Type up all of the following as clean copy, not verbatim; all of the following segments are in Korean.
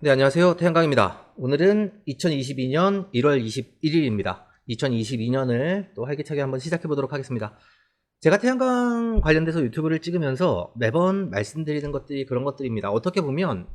네, 안녕하세요. 태양광입니다. 오늘은 2022년 1월 21일입니다. 2022년을 또 활기차게 한번 시작해 보도록 하겠습니다. 제가 태양광 관련돼서 유튜브를 찍으면서 매번 말씀드리는 것들이 그런 것들입니다. 어떻게 보면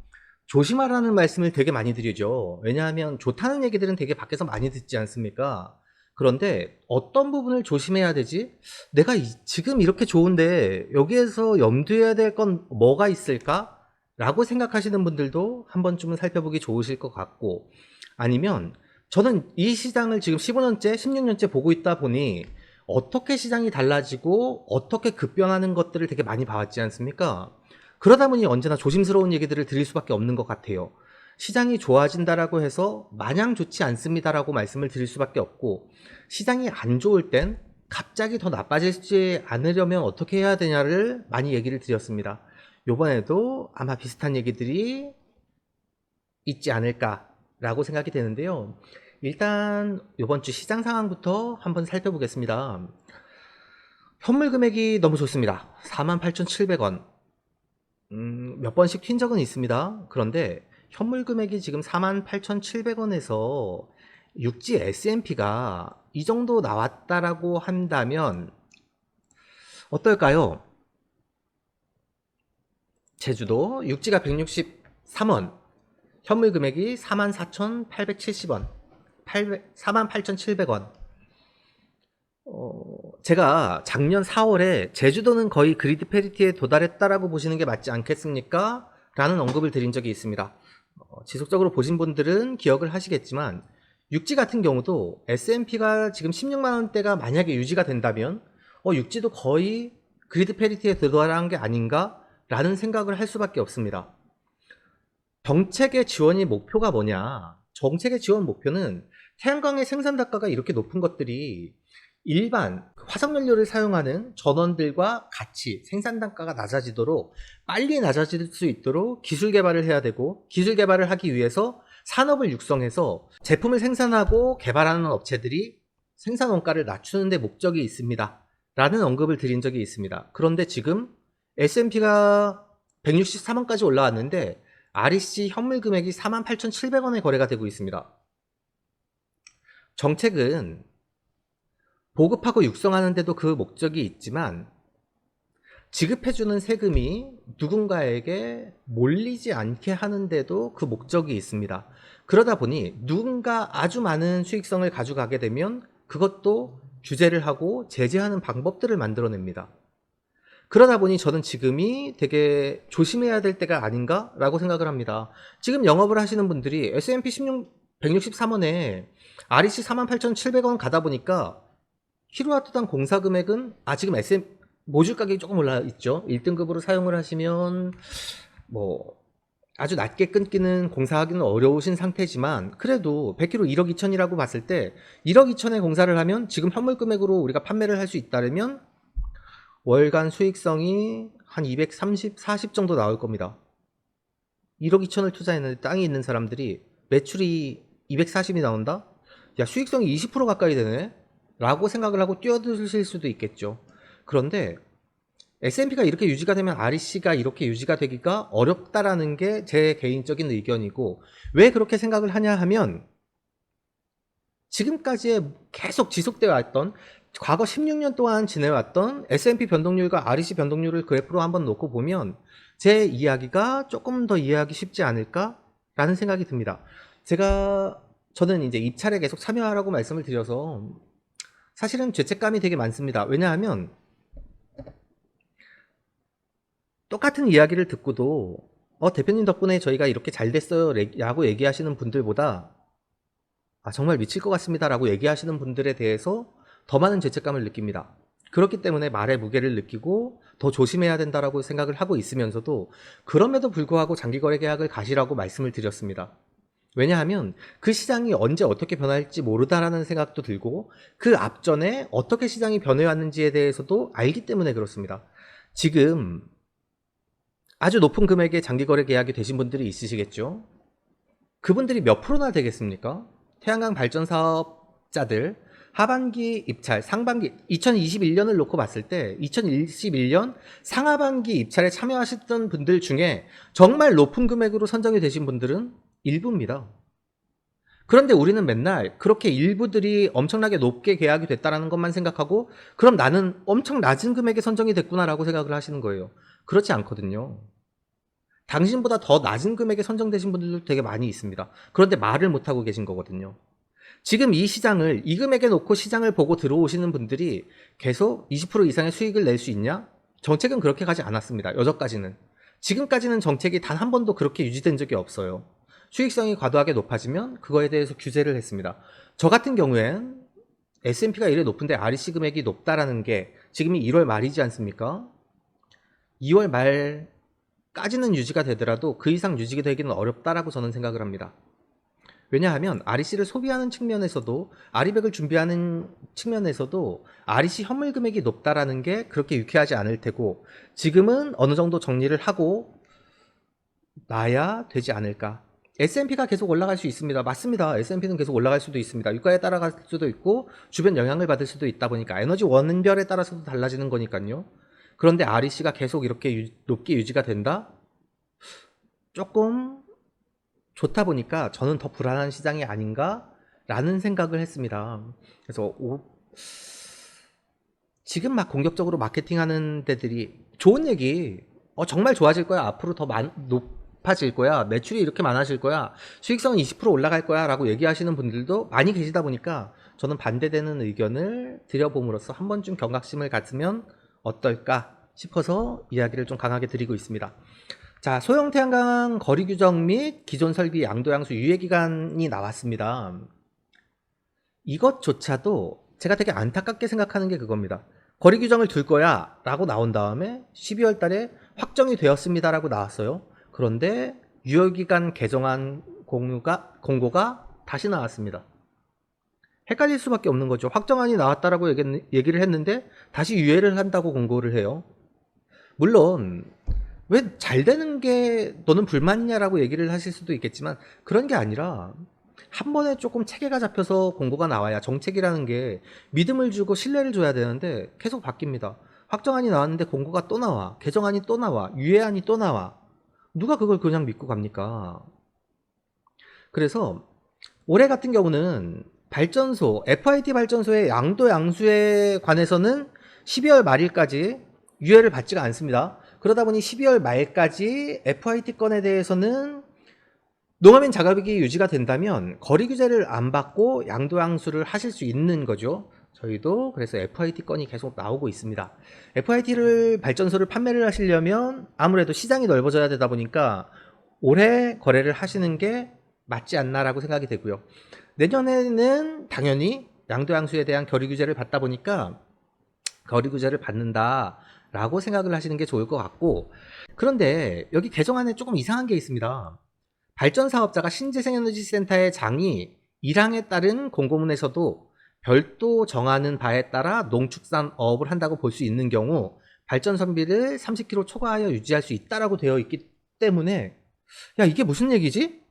조심하라는 말씀을 되게 많이 드리죠. 왜냐하면 좋다는 얘기들은 되게 밖에서 많이 듣지 않습니까? 그런데 어떤 부분을 조심해야 되지? 내가 지금 이렇게 좋은데 여기에서 염두해야 될 건 뭐가 있을까? 라고 생각하시는 분들도 한 번쯤은 살펴보기 좋으실 것 같고, 아니면 저는 이 시장을 지금 15년째, 16년째 보고 있다 보니 어떻게 시장이 달라지고 어떻게 급변하는 것들을 되게 많이 봐왔지 않습니까? 그러다 보니 언제나 조심스러운 얘기들을 드릴 수밖에 없는 것 같아요. 시장이 좋아진다라고 해서 마냥 좋지 않습니다라고 말씀을 드릴 수밖에 없고, 시장이 안 좋을 땐 갑자기 더 나빠지지 않으려면 어떻게 해야 되냐를 많이 얘기를 드렸습니다. 요번에도 아마 비슷한 얘기들이 있지 않을까라고 생각이 되는데요. 일단 요번 주 시장 상황부터 한번 살펴보겠습니다. 현물 금액이 너무 좋습니다. 48,700원. 몇 번씩 튄 적은 있습니다. 그런데 현물 금액이 지금 48,700원에서 육지 S&P가 이 정도 나왔다라고 한다면 어떨까요? 제주도 육지가 163원, 현물 금액이 44,870원, 48,700원. 제가 작년 4월에 제주도는 거의 그리드 페리티에 도달했다라고 보시는 게 맞지 않겠습니까? 라는 언급을 드린 적이 있습니다. 지속적으로 보신 분들은 기억을 하시겠지만 육지 같은 경우도 S&P가 지금 16만원대가 만약에 유지가 된다면 육지도 거의 그리드 페리티에 도달한 게 아닌가? 라는 생각을 할 수밖에 없습니다. 정책의 지원이 목표가 뭐냐? 정책의 지원 목표는 태양광의 생산 단가가 이렇게 높은 것들이 일반 화석연료를 사용하는 전원들과 같이 생산 단가가 낮아지도록 빨리 낮아질 수 있도록 기술 개발을 해야 되고, 기술 개발을 하기 위해서 산업을 육성해서 제품을 생산하고 개발하는 업체들이 생산 원가를 낮추는 데 목적이 있습니다. 라는 언급을 드린 적이 있습니다. 그런데 지금 S&P가 163원까지 올라왔는데 REC 현물 금액이 48,700원에 거래가 되고 있습니다. 정책은 보급하고 육성하는 데도 그 목적이 있지만 지급해주는 세금이 누군가에게 몰리지 않게 하는데도 그 목적이 있습니다. 그러다 보니 누군가 아주 많은 수익성을 가져가게 되면 그것도 규제를 하고 제재하는 방법들을 만들어냅니다. 그러다 보니 저는 지금이 되게 조심해야 될 때가 아닌가라고 생각을 합니다. 지금 영업을 하시는 분들이 S&P 163원에 REC 48,700원 가다 보니까 킬로와트당 공사 금액은 지금 모듈 가격이 조금 올라 있죠. 1등급으로 사용을 하시면 뭐 아주 낮게 끊기는 공사하기는 어려우신 상태지만 그래도 100kg 1억 2천이라고 봤을 때 1억 2천에 공사를 하면 지금 현물 금액으로 우리가 판매를 할 수 있다면 월간 수익성이 한 230, 40 정도 나올 겁니다. 1억 2천을 투자했는데 땅이 있는 사람들이 매출이 240이 나온다? 야, 수익성이 20% 가까이 되네? 라고 생각을 하고 뛰어드실 수도 있겠죠. 그런데 S&P가 이렇게 유지가 되면 REC가 이렇게 유지가 되기가 어렵다라는 게 제 개인적인 의견이고, 왜 그렇게 생각을 하냐 하면 지금까지 계속 지속되어 왔던 과거 16년 동안 지내왔던 S&P 변동률과 REC 변동률을 그래프로 한번 놓고 보면 제 이야기가 조금 더 이해하기 쉽지 않을까라는 생각이 듭니다. 저는 이제 입찰에 계속 참여하라고 말씀을 드려서 사실은 죄책감이 되게 많습니다. 왜냐하면 똑같은 이야기를 듣고도 대표님 덕분에 저희가 이렇게 잘 됐어요 라고 얘기하시는 분들보다 정말 미칠 것 같습니다 라고 얘기하시는 분들에 대해서 더 많은 죄책감을 느낍니다. 그렇기 때문에 말의 무게를 느끼고 더 조심해야 된다라고 생각을 하고 있으면서도 그럼에도 불구하고 장기거래 계약을 가시라고 말씀을 드렸습니다. 왜냐하면 그 시장이 언제 어떻게 변할지 모르다라는 생각도 들고 그 앞전에 어떻게 시장이 변해왔는지에 대해서도 알기 때문에 그렇습니다. 지금 아주 높은 금액의 장기거래 계약이 되신 분들이 있으시겠죠? 그분들이 몇 프로나 되겠습니까? 태양광 발전 사업자들 하반기 입찰, 상반기 2021년을 놓고 봤을 때 2021년 상하반기 입찰에 참여하셨던 분들 중에 정말 높은 금액으로 선정이 되신 분들은 일부입니다. 그런데 우리는 맨날 그렇게 일부들이 엄청나게 높게 계약이 됐다는 것만 생각하고 그럼 나는 엄청 낮은 금액에 선정이 됐구나라고 생각을 하시는 거예요. 그렇지 않거든요. 당신보다 더 낮은 금액에 선정되신 분들도 되게 많이 있습니다. 그런데 말을 못하고 계신 거거든요. 지금 이 시장을 이 금액에 놓고 시장을 보고 들어오시는 분들이 계속 20% 이상의 수익을 낼 수 있냐? 정책은 그렇게 가지 않았습니다. 여전까지는. 지금까지는 정책이 단 한 번도 그렇게 유지된 적이 없어요. 수익성이 과도하게 높아지면 그거에 대해서 규제를 했습니다. 저 같은 경우엔 S&P가 이래 높은데 REC 금액이 높다라는 게 지금이 1월 말이지 않습니까? 2월 말까지는 유지가 되더라도 그 이상 유지가 되기는 어렵다라고 저는 생각을 합니다. 왜냐하면 REC를 소비하는 측면에서도 RE백을 준비하는 측면에서도 REC 현물 금액이 높다라는 게 그렇게 유쾌하지 않을 테고 지금은 어느 정도 정리를 하고 놔야 되지 않을까. S&P가 계속 올라갈 수 있습니다. 맞습니다. S&P는 계속 올라갈 수도 있습니다. 유가에 따라갈 수도 있고 주변 영향을 받을 수도 있다 보니까 에너지 원별에 따라서도 달라지는 거니까요. 그런데 REC가 계속 이렇게 높게 유지가 된다? 조금 좋다 보니까 저는 더 불안한 시장이 아닌가라는 생각을 했습니다. 그래서 지금 막 공격적으로 마케팅하는 데들이 좋은 얘기, 정말 좋아질 거야. 앞으로 더 높아질 거야. 매출이 이렇게 많아질 거야. 수익성은 20% 올라갈 거야. 라고 얘기하시는 분들도 많이 계시다 보니까 저는 반대되는 의견을 드려봄으로써 한 번쯤 경각심을 갖으면 어떨까 싶어서 이야기를 좀 강하게 드리고 있습니다. 자, 소형 태양광 거리 규정 및 기존 설비 양도양수 유예 기간이 나왔습니다. 이것조차도 제가 되게 안타깝게 생각하는 게 그겁니다. 거리 규정을 둘 거야 라고 나온 다음에 12월 달에 확정이 되었습니다 라고 나왔어요. 그런데 유효기간 개정안 공고가 다시 나왔습니다. 헷갈릴 수밖에 없는 거죠. 확정안이 나왔다라고 얘기를 했는데 다시 유예를 한다고 공고를 해요. 물론 왜 잘 되는 게 너는 불만이냐라고 얘기를 하실 수도 있겠지만 그런 게 아니라 한 번에 조금 체계가 잡혀서 공고가 나와야 정책이라는 게 믿음을 주고 신뢰를 줘야 되는데 계속 바뀝니다. 확정안이 나왔는데 공고가 또 나와, 개정안이 또 나와, 유예안이 또 나와. 누가 그걸 그냥 믿고 갑니까? 그래서 올해 같은 경우는 발전소, FIT 발전소의 양도 양수에 관해서는 12월 말일까지 유예를 받지가 않습니다. 그러다 보니 12월 말까지 FIT 건에 대해서는 농업인 자가격이 유지가 된다면 거리 규제를 안 받고 양도양수를 하실 수 있는 거죠. 저희도 그래서 FIT 건이 계속 나오고 있습니다. FIT를 발전소를 판매를 하시려면 아무래도 시장이 넓어져야 되다 보니까 올해 거래를 하시는 게 맞지 않나라고 생각이 되고요. 내년에는 당연히 양도양수에 대한 거리 규제를 받다 보니까 거리 규제를 받는다라고 생각을 하시는 게 좋을 것 같고, 그런데 여기 개정안에 조금 이상한 게 있습니다. 발전사업자가 신재생에너지센터의 장이 1항에 따른 공고문에서도 별도 정하는 바에 따라 농축산업을 한다고 볼 수 있는 경우 발전선비를 30km 초과하여 유지할 수 있다라고 되어 있기 때문에 야, 이게 무슨 얘기지?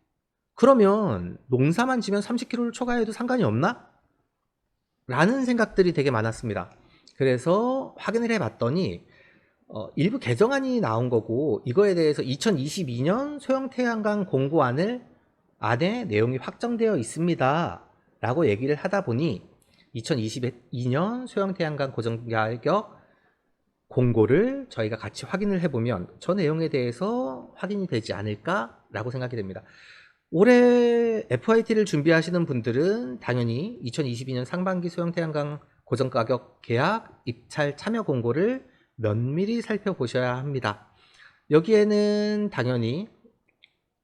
그러면 농사만 지면 30km를 초과해도 상관이 없나? 라는 생각들이 되게 많았습니다. 그래서 확인을 해봤더니 일부 개정안이 나온 거고 이거에 대해서 2022년 소형 태양광 공고안을 안에 내용이 확정되어 있습니다 라고 얘기를 하다 보니 2022년 소형 태양광 고정가격 공고를 저희가 같이 확인을 해보면 저 내용에 대해서 확인이 되지 않을까 라고 생각이 됩니다. 올해 FIT를 준비하시는 분들은 당연히 2022년 상반기 소형 태양광 고정가격 계약 입찰 참여 공고를 면밀히 살펴보셔야 합니다. 여기에는 당연히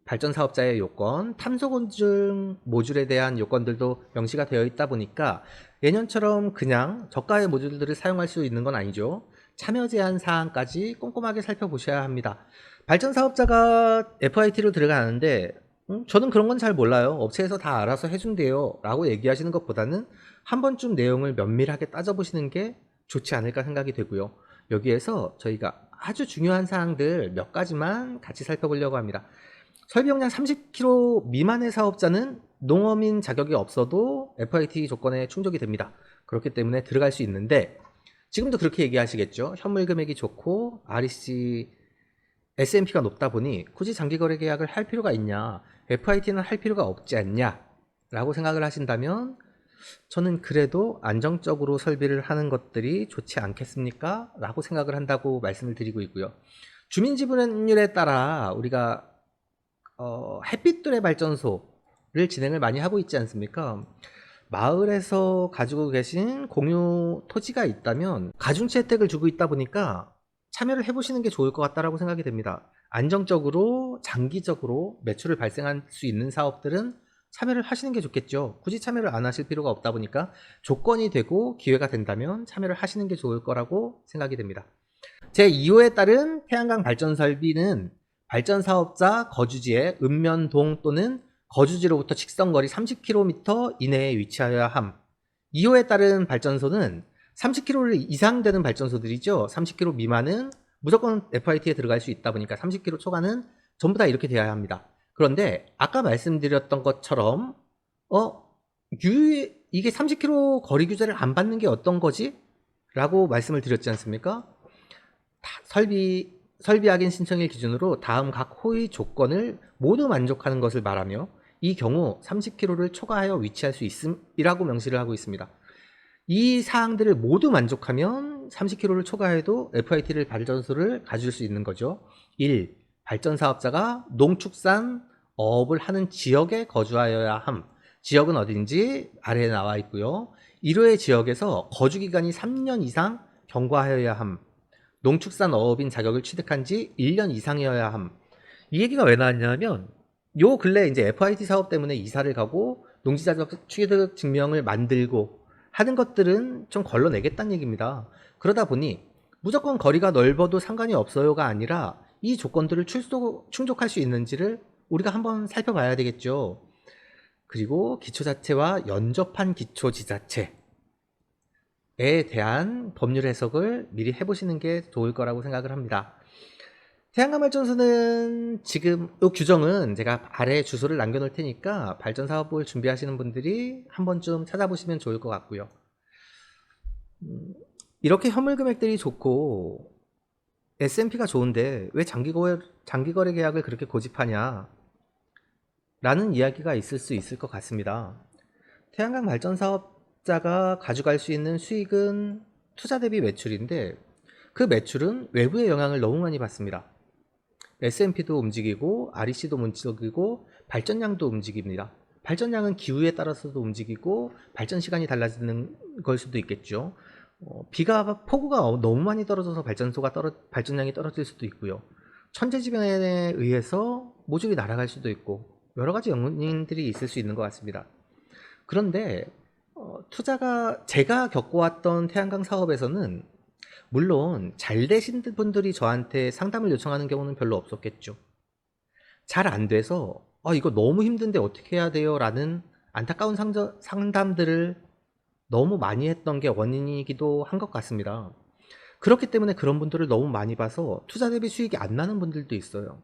발전사업자의 요건, 탐소곤증 모듈에 대한 요건들도 명시가 되어 있다 보니까 예년처럼 그냥 저가의 모듈들을 사용할 수 있는 건 아니죠. 참여 제한 사항까지 꼼꼼하게 살펴보셔야 합니다. 발전사업자가 FIT로 들어가는데 저는 그런 건 잘 몰라요. 업체에서 다 알아서 해준대요 라고 얘기하시는 것보다는 한 번쯤 내용을 면밀하게 따져보시는 게 좋지 않을까 생각이 되고요. 여기에서 저희가 아주 중요한 사항들 몇 가지만 같이 살펴보려고 합니다. 설비용량 30kg 미만의 사업자는 농어민 자격이 없어도 FIT 조건에 충족이 됩니다. 그렇기 때문에 들어갈 수 있는데 지금도 그렇게 얘기하시겠죠. 현물 금액이 좋고 REC에 S&P가 높다 보니 굳이 장기거래 계약을 할 필요가 있냐, FIT는 할 필요가 없지 않냐 라고 생각을 하신다면 저는 그래도 안정적으로 설비를 하는 것들이 좋지 않겠습니까? 라고 생각을 한다고 말씀을 드리고 있고요. 주민지분율에 따라 우리가 햇빛들의 발전소를 진행을 많이 하고 있지 않습니까? 마을에서 가지고 계신 공유 토지가 있다면 가중치 혜택을 주고 있다 보니까 참여를 해보시는 게 좋을 것 같다라고 생각이 됩니다. 안정적으로 장기적으로 매출을 발생할 수 있는 사업들은 참여를 하시는 게 좋겠죠. 굳이 참여를 안 하실 필요가 없다 보니까 조건이 되고 기회가 된다면 참여를 하시는 게 좋을 거라고 생각이 됩니다. 제 2호에 따른 태양광 발전 설비는 발전 사업자 거주지의 읍면동 또는 거주지로부터 직선거리 30km 이내에 위치하여야 함. 2호에 따른 발전소는 30km 이상 되는 발전소들이죠. 30km 미만은 무조건 FIT에 들어갈 수 있다 보니까 30km 초과는 전부 다 이렇게 되어야 합니다. 그런데 아까 말씀드렸던 것처럼 이게 30km 거리 규제를 안 받는 게 어떤 거지? 라고 말씀을 드렸지 않습니까? 설비 확인 신청일 기준으로 다음 각 호의 조건을 모두 만족하는 것을 말하며 이 경우 30km를 초과하여 위치할 수 있음이라고 명시를 하고 있습니다. 이 사항들을 모두 만족하면 30km를 초과해도 FIT를 발전소를 가질 수 있는 거죠. 1. 발전 사업자가 농축산 어업을 하는 지역에 거주하여야 함. 지역은 어딘지 아래에 나와 있고요. 1호의 지역에서 거주 기간이 3년 이상 경과하여야 함. 농축산 어업인 자격을 취득한 지 1년 이상이어야 함. 이 얘기가 왜 나왔냐면 요 근래 이제 FIT 사업 때문에 이사를 가고 농지자격 취득 증명을 만들고 하는 것들은 좀 걸러내겠다는 얘기입니다. 그러다 보니 무조건 거리가 넓어도 상관이 없어요가 아니라 이 조건들을 충족할 수 있는지를 우리가 한번 살펴봐야 되겠죠. 그리고 기초자체와 연접한 기초지자체에 대한 법률 해석을 미리 해보시는 게 좋을 거라고 생각을 합니다. 태양광 발전소는 지금 이 규정은 제가 아래 주소를 남겨놓을 테니까 발전 사업을 준비하시는 분들이 한 번쯤 찾아보시면 좋을 것 같고요. 이렇게 현물 금액들이 좋고 S&P가 좋은데 왜 장기거래 계약을 그렇게 고집하냐 라는 이야기가 있을 수 있을 것 같습니다. 태양광 발전 사업자가 가져갈 수 있는 수익은 투자 대비 매출인데 그 매출은 외부의 영향을 너무 많이 받습니다. S&P도 움직이고 REC도 움직이고 발전량도 움직입니다. 발전량은 기후에 따라서도 움직이고 발전 시간이 달라지는 걸 수도 있겠죠. 폭우가 너무 많이 떨어져서 발전량이 떨어질 수도 있고요. 천재지변에 의해서 모듈이 날아갈 수도 있고 여러 가지 원인들이 있을 수 있는 것 같습니다. 그런데 제가 겪어왔던 태양광 사업에서는 물론 잘 되신 분들이 저한테 상담을 요청하는 경우는 별로 없었겠죠. 잘 안 돼서 이거 너무 힘든데 어떻게 해야 돼요? 라는 안타까운 상담들을 너무 많이 했던 게 원인이기도 한 것 같습니다. 그렇기 때문에 그런 분들을 너무 많이 봐서 투자 대비 수익이 안 나는 분들도 있어요.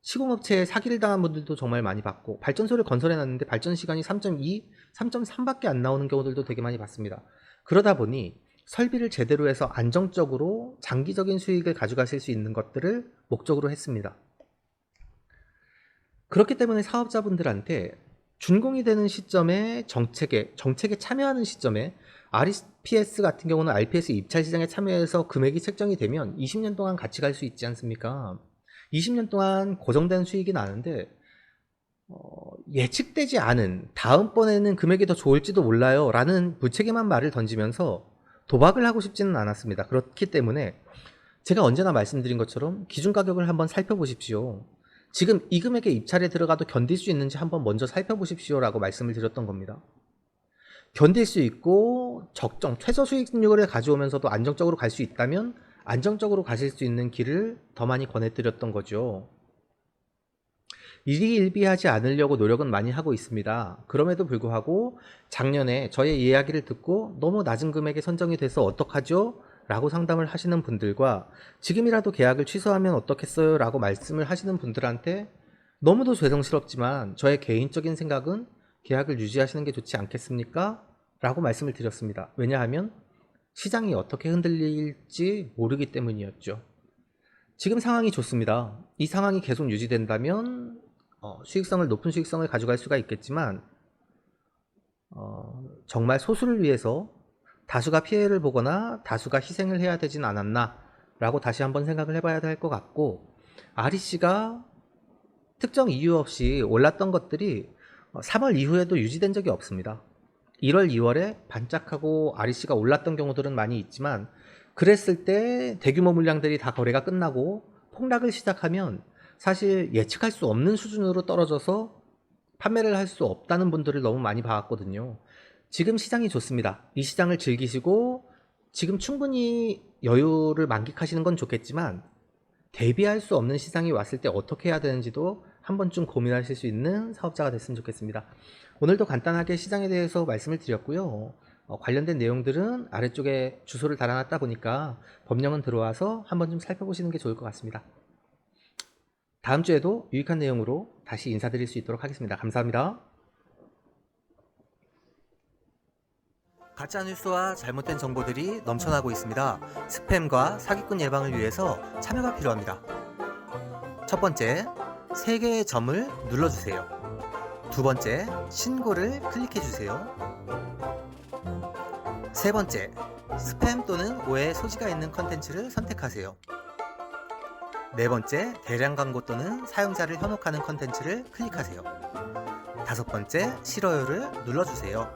시공업체에 사기를 당한 분들도 정말 많이 봤고 발전소를 건설해 놨는데 발전 시간이 3.2, 3.3밖에 안 나오는 경우들도 되게 많이 봤습니다. 그러다 보니 설비를 제대로 해서 안정적으로 장기적인 수익을 가져가실 수 있는 것들을 목적으로 했습니다. 그렇기 때문에 사업자분들한테 준공이 되는 시점에 정책에 참여하는 시점에 REPS 같은 경우는 RPS 입찰 시장에 참여해서 금액이 책정이 되면 20년 동안 같이 갈 수 있지 않습니까? 20년 동안 고정된 수익이 나는데 예측되지 않은 다음번에는 금액이 더 좋을지도 몰라요 라는 무책임한 말을 던지면서 도박을 하고 싶지는 않았습니다. 그렇기 때문에 제가 언제나 말씀드린 것처럼 기준 가격을 한번 살펴보십시오. 지금 이 금액에 입찰에 들어가도 견딜 수 있는지 한번 먼저 살펴보십시오 라고 말씀을 드렸던 겁니다. 견딜 수 있고 최저 수익률을 가져오면서도 안정적으로 갈 수 있다면 안정적으로 가실 수 있는 길을 더 많이 권해드렸던 거죠. 일희일비하지 않으려고 노력은 많이 하고 있습니다. 그럼에도 불구하고 작년에 저의 이야기를 듣고 너무 낮은 금액에 선정이 돼서 어떡하죠? 라고 상담을 하시는 분들과 지금이라도 계약을 취소하면 어떻겠어요? 라고 말씀을 하시는 분들한테 너무도 죄송스럽지만 저의 개인적인 생각은 계약을 유지하시는 게 좋지 않겠습니까? 라고 말씀을 드렸습니다. 왜냐하면 시장이 어떻게 흔들릴지 모르기 때문이었죠. 지금 상황이 좋습니다. 이 상황이 계속 유지된다면 수익성을 높은 수익성을 가져갈 수가 있겠지만 정말 소수를 위해서 다수가 피해를 보거나 다수가 희생을 해야 되진 않았나 라고 다시 한번 생각을 해봐야 될 것 같고, REC가 특정 이유 없이 올랐던 것들이 3월 이후에도 유지된 적이 없습니다. 1월, 2월에 반짝하고 REC가 올랐던 경우들은 많이 있지만, 그랬을 때 대규모 물량들이 다 거래가 끝나고 폭락을 시작하면 사실 예측할 수 없는 수준으로 떨어져서 판매를 할 수 없다는 분들을 너무 많이 봐왔거든요. 지금 시장이 좋습니다. 이 시장을 즐기시고 지금 충분히 여유를 만끽하시는 건 좋겠지만, 대비할 수 없는 시장이 왔을 때 어떻게 해야 되는지도 한 번쯤 고민하실 수 있는 사업자가 됐으면 좋겠습니다. 오늘도 간단하게 시장에 대해서 말씀을 드렸고요. 관련된 내용들은 아래쪽에 주소를 달아놨다 보니까 법령은 들어와서 한 번쯤 살펴보시는 게 좋을 것 같습니다. 다음 주에도 유익한 내용으로 다시 인사드릴 수 있도록 하겠습니다. 감사합니다. 가짜뉴스와 잘못된 정보들이 넘쳐나고 있습니다. 스팸과 사기꾼 예방을 위해서 참여가 필요합니다. 첫 번째, 3개의 점을 눌러주세요. 두 번째, 신고를 클릭해주세요. 세 번째, 스팸 또는 오해 소지가 있는 컨텐츠를 선택하세요. 네 번째, 대량 광고 또는 사용자를 현혹하는 컨텐츠를 클릭하세요. 다섯 번째, 싫어요를 눌러주세요.